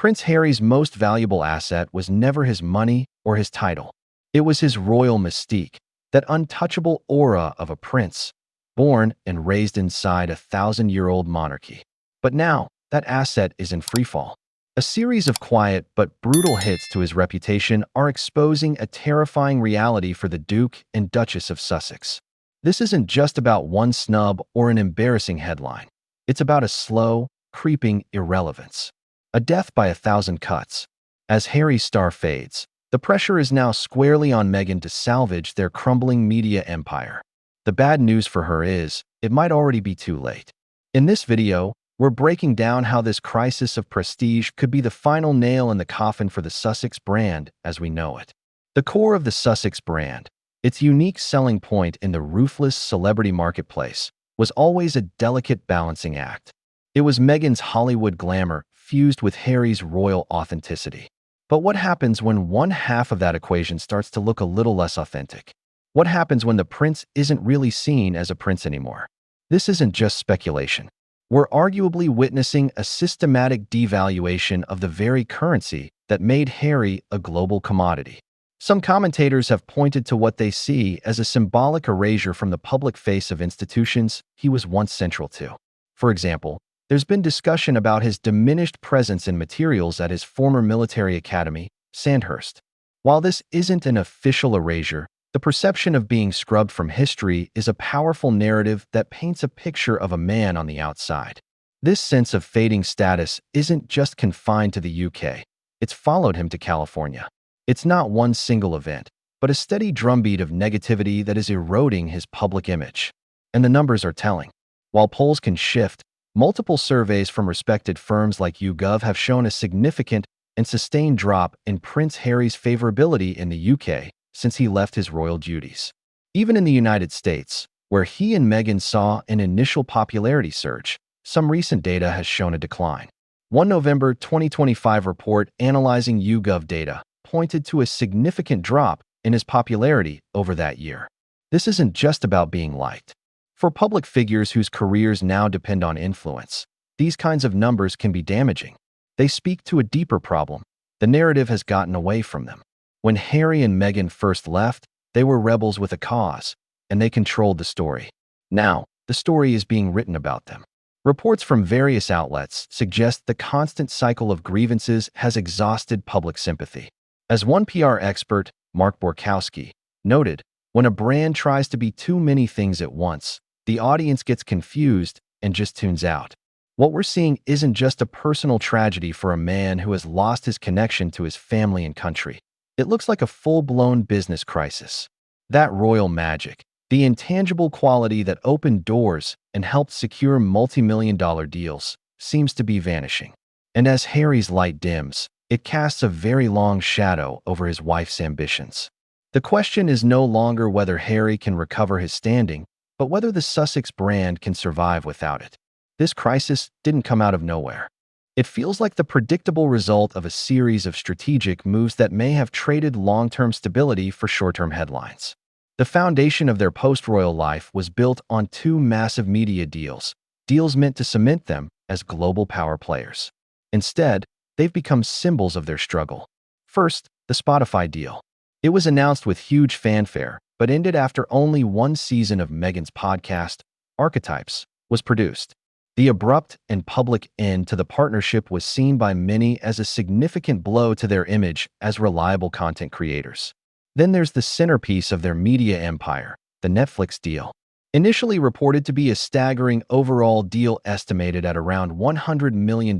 Prince Harry's most valuable asset was never his money or his title. It was his royal mystique, that untouchable aura of a prince, born and raised inside a thousand-year-old monarchy. But now, that asset is in freefall. A series of quiet but brutal hits to his reputation are exposing a terrifying reality for the Duke and Duchess of Sussex. This isn't just about one snub or an embarrassing headline. It's about a slow, creeping irrelevance. A death by 1,000 cuts. As Harry's star fades, the pressure is now squarely on Meghan to salvage their crumbling media empire. The bad news for her is, it might already be too late. In this video, we're breaking down how this crisis of prestige could be the final nail in the coffin for the Sussex brand as we know it. The core of the Sussex brand, its unique selling point in the ruthless celebrity marketplace, was always a delicate balancing act. It was Meghan's Hollywood glamour fused with Harry's royal authenticity. But what happens when one half of that equation starts to look a little less authentic? What happens when the prince isn't really seen as a prince anymore? This isn't just speculation. We're arguably witnessing a systematic devaluation of the very currency that made Harry a global commodity. Some commentators have pointed to what they see as a symbolic erasure from the public face of institutions he was once central to. For example, there's been discussion about his diminished presence in materials at his former military academy, Sandhurst. While this isn't an official erasure, the perception of being scrubbed from history is a powerful narrative that paints a picture of a man on the outside. This sense of fading status isn't just confined to the UK. It's followed him to California. It's not one single event, but a steady drumbeat of negativity that is eroding his public image. And the numbers are telling. While polls can shift, multiple surveys from respected firms like YouGov have shown a significant and sustained drop in Prince Harry's favorability in the UK since he left his royal duties. Even in the United States, where he and Meghan saw an initial popularity surge, some recent data has shown a decline. One November 2025 report analyzing YouGov data pointed to a significant drop in his popularity over that year. This isn't just about being liked. For public figures whose careers now depend on influence, these kinds of numbers can be damaging. They speak to a deeper problem. The narrative has gotten away from them. When Harry and Meghan first left, they were rebels with a cause, and they controlled the story. Now, the story is being written about them. Reports from various outlets suggest the constant cycle of grievances has exhausted public sympathy. As one PR expert, Mark Borkowski, noted, when a brand tries to be too many things at once, the audience gets confused and just tunes out. What we're seeing isn't just a personal tragedy for a man who has lost his connection to his family and country. It looks like a full-blown business crisis. That royal magic, the intangible quality that opened doors and helped secure multi-million-dollar deals, seems to be vanishing. And as Harry's light dims, it casts a very long shadow over his wife's ambitions. The question is no longer whether Harry can recover his standing, but whether the Sussex brand can survive without it. This crisis didn't come out of nowhere. It feels like the predictable result of a series of strategic moves that may have traded long-term stability for short-term headlines. The foundation of their post-royal life was built on two massive media deals meant to cement them as global power players. Instead, they've become symbols of their struggle. First, the Spotify deal. It was announced with huge fanfare, but ended after only one season of Meghan's podcast, Archetypes, was produced. The abrupt and public end to the partnership was seen by many as a significant blow to their image as reliable content creators. Then there's the centerpiece of their media empire, the Netflix deal. Initially reported to be a staggering overall deal estimated at around $100 million,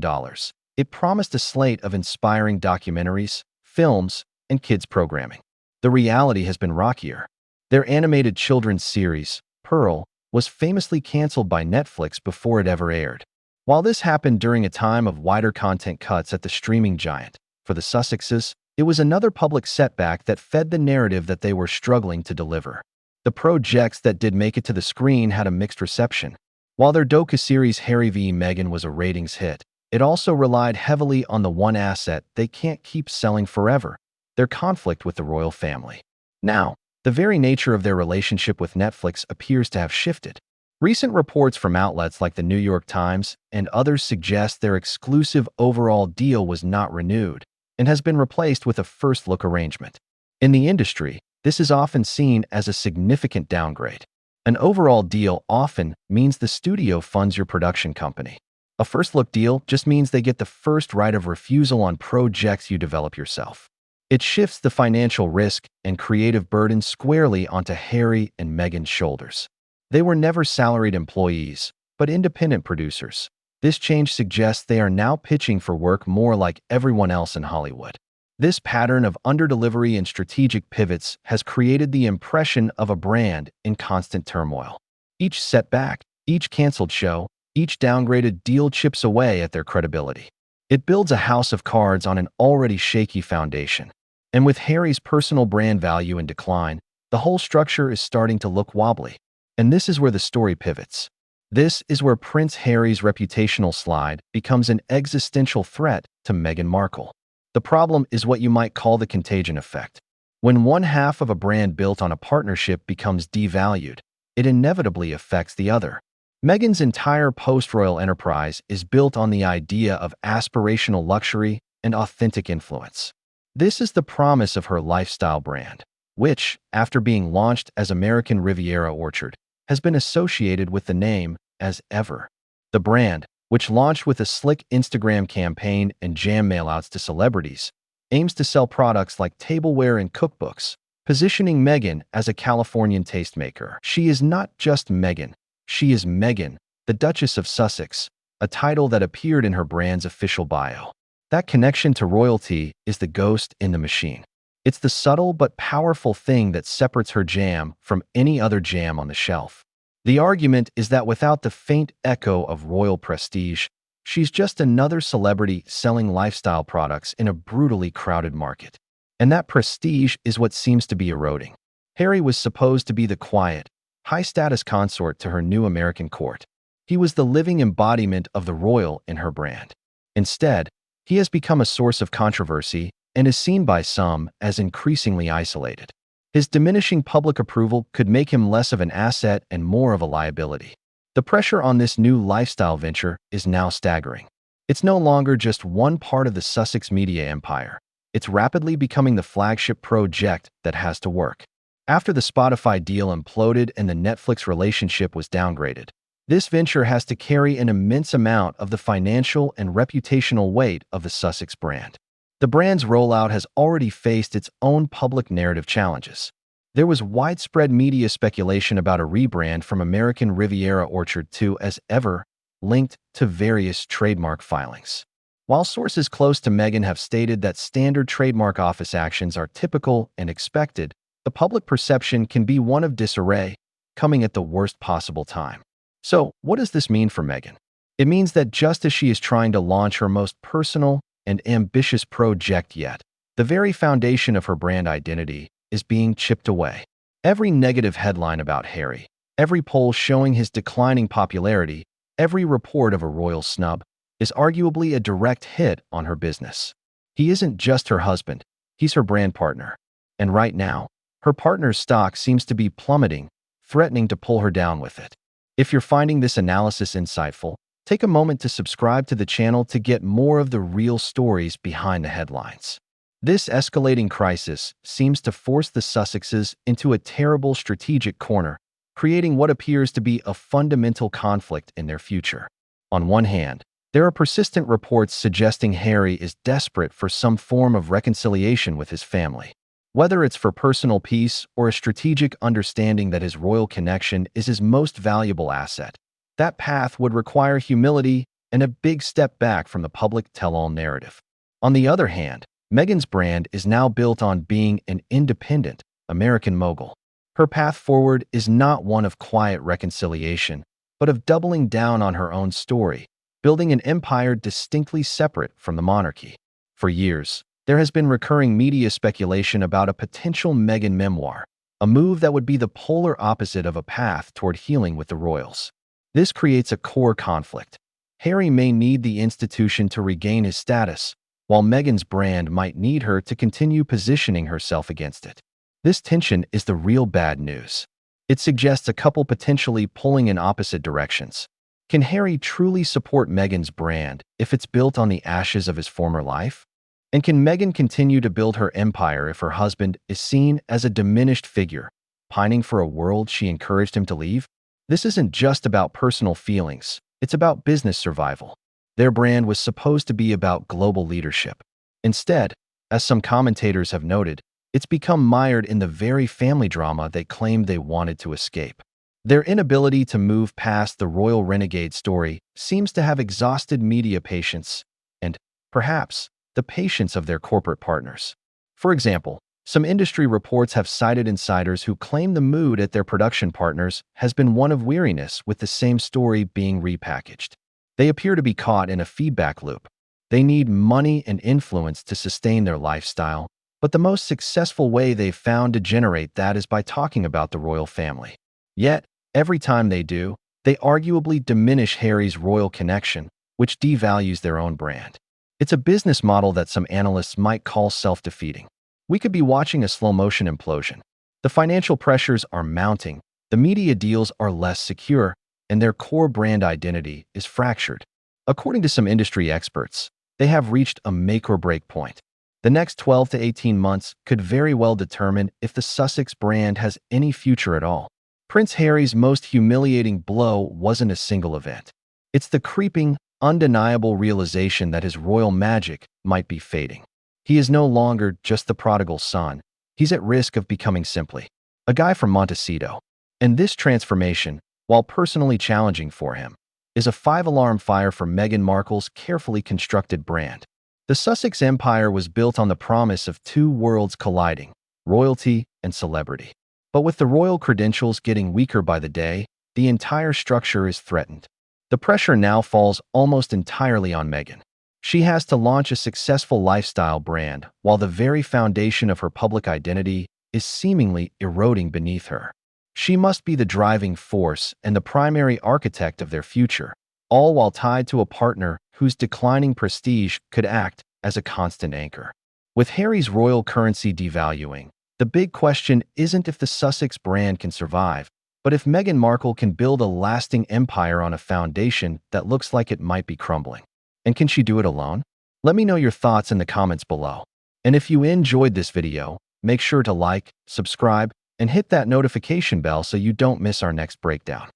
it promised a slate of inspiring documentaries, films, and kids programming. The reality has been rockier. Their animated children's series, Pearl, was famously canceled by Netflix before it ever aired. While this happened during a time of wider content cuts at the streaming giant, for the Sussexes, it was another public setback that fed the narrative that they were struggling to deliver. The projects that did make it to the screen had a mixed reception. While their docu-series Harry v. Meghan was a ratings hit, it also relied heavily on the one asset they can't keep selling forever, their conflict with the royal family. Now, the very nature of their relationship with Netflix appears to have shifted. Recent reports from outlets like the New York Times and others suggest their exclusive overall deal was not renewed and has been replaced with a first-look arrangement. In the industry, this is often seen as a significant downgrade. An overall deal often means the studio funds your production company. A first-look deal just means they get the first right of refusal on projects you develop yourself. It shifts the financial risk and creative burden squarely onto Harry and Meghan's shoulders. They were never salaried employees, but independent producers. This change suggests they are now pitching for work more like everyone else in Hollywood. This pattern of underdelivery and strategic pivots has created the impression of a brand in constant turmoil. Each setback, each canceled show, each downgraded deal chips away at their credibility. It builds a house of cards on an already shaky foundation. And with Harry's personal brand value in decline, the whole structure is starting to look wobbly. And this is where the story pivots. This is where Prince Harry's reputational slide becomes an existential threat to Meghan Markle. The problem is what you might call the contagion effect. When one half of a brand built on a partnership becomes devalued, it inevitably affects the other. Meghan's entire post-royal enterprise is built on the idea of aspirational luxury and authentic influence. This is the promise of her lifestyle brand, which, after being launched as American Riviera Orchard, has been associated with the name as ever. The brand, which launched with a slick Instagram campaign and jam mailouts to celebrities, aims to sell products like tableware and cookbooks, positioning Meghan as a Californian tastemaker. She is not just Meghan. She is Meghan, the Duchess of Sussex, a title that appeared in her brand's official bio. That connection to royalty is the ghost in the machine. It's the subtle but powerful thing that separates her jam from any other jam on the shelf. The argument is that without the faint echo of royal prestige, she's just another celebrity selling lifestyle products in a brutally crowded market. And that prestige is what seems to be eroding. Harry was supposed to be the quiet, high-status consort to her new American court. He was the living embodiment of the royal in her brand. Instead, he has become a source of controversy and is seen by some as increasingly isolated. His diminishing public approval could make him less of an asset and more of a liability. The pressure on this new lifestyle venture is now staggering. It's no longer just one part of the Sussex media empire. It's rapidly becoming the flagship project that has to work. After the Spotify deal imploded and the Netflix relationship was downgraded, this venture has to carry an immense amount of the financial and reputational weight of the Sussex brand. The brand's rollout has already faced its own public narrative challenges. There was widespread media speculation about a rebrand from American Riviera Orchard to as ever, linked to various trademark filings. While sources close to Meghan have stated that standard trademark office actions are typical and expected, the public perception can be one of disarray, coming at the worst possible time. So, what does this mean for Meghan? It means that just as she is trying to launch her most personal and ambitious project yet, the very foundation of her brand identity is being chipped away. Every negative headline about Harry, every poll showing his declining popularity, every report of a royal snub, is arguably a direct hit on her business. He isn't just her husband, he's her brand partner. And right now, her partner's stock seems to be plummeting, threatening to pull her down with it. If you're finding this analysis insightful, take a moment to subscribe to the channel to get more of the real stories behind the headlines. This escalating crisis seems to force the Sussexes into a terrible strategic corner, creating what appears to be a fundamental conflict in their future. On one hand, there are persistent reports suggesting Harry is desperate for some form of reconciliation with his family. Whether it's for personal peace or a strategic understanding that his royal connection is his most valuable asset, that path would require humility and a big step back from the public tell-all narrative. On the other hand, Meghan's brand is now built on being an independent American mogul. Her path forward is not one of quiet reconciliation, but of doubling down on her own story, building an empire distinctly separate from the monarchy. For years, there has been recurring media speculation about a potential Meghan memoir, a move that would be the polar opposite of a path toward healing with the royals. This creates a core conflict. Harry may need the institution to regain his status, while Meghan's brand might need her to continue positioning herself against it. This tension is the real bad news. It suggests a couple potentially pulling in opposite directions. Can Harry truly support Meghan's brand if it's built on the ashes of his former life? And can Meghan continue to build her empire if her husband is seen as a diminished figure, pining for a world she encouraged him to leave? This isn't just about personal feelings, it's about business survival. Their brand was supposed to be about global leadership. Instead, as some commentators have noted, it's become mired in the very family drama they claimed they wanted to escape. Their inability to move past the royal renegade story seems to have exhausted media patience and, perhaps, the patience of their corporate partners. For example, some industry reports have cited insiders who claim the mood at their production partners has been one of weariness with the same story being repackaged. They appear to be caught in a feedback loop. They need money and influence to sustain their lifestyle, but the most successful way they've found to generate that is by talking about the royal family. Yet, every time they do, they arguably diminish Harry's royal connection, which devalues their own brand. It's a business model that some analysts might call self-defeating. We could be watching a slow-motion implosion. The financial pressures are mounting, the media deals are less secure, and their core brand identity is fractured. According to some industry experts, they have reached a make-or-break point. The next 12 to 18 months could very well determine if the Sussex brand has any future at all. Prince Harry's most humiliating blow wasn't a single event. It's the creeping, undeniable realization that his royal magic might be fading. He is no longer just the prodigal son. He's at risk of becoming simply a guy from Montecito. And this transformation, while personally challenging for him, is a five-alarm fire for Meghan Markle's carefully constructed brand. The Sussex empire was built on the promise of two worlds colliding, royalty and celebrity. But with the royal credentials getting weaker by the day, the entire structure is threatened. The pressure now falls almost entirely on Meghan. She has to launch a successful lifestyle brand while the very foundation of her public identity is seemingly eroding beneath her. She must be the driving force and the primary architect of their future, all while tied to a partner whose declining prestige could act as a constant anchor. With Harry's royal currency devaluing, the big question isn't if the Sussex brand can survive, but if Meghan Markle can build a lasting empire on a foundation that looks like it might be crumbling. And can she do it alone? Let me know your thoughts in the comments below. And if you enjoyed this video, make sure to like, subscribe, and hit that notification bell so you don't miss our next breakdown.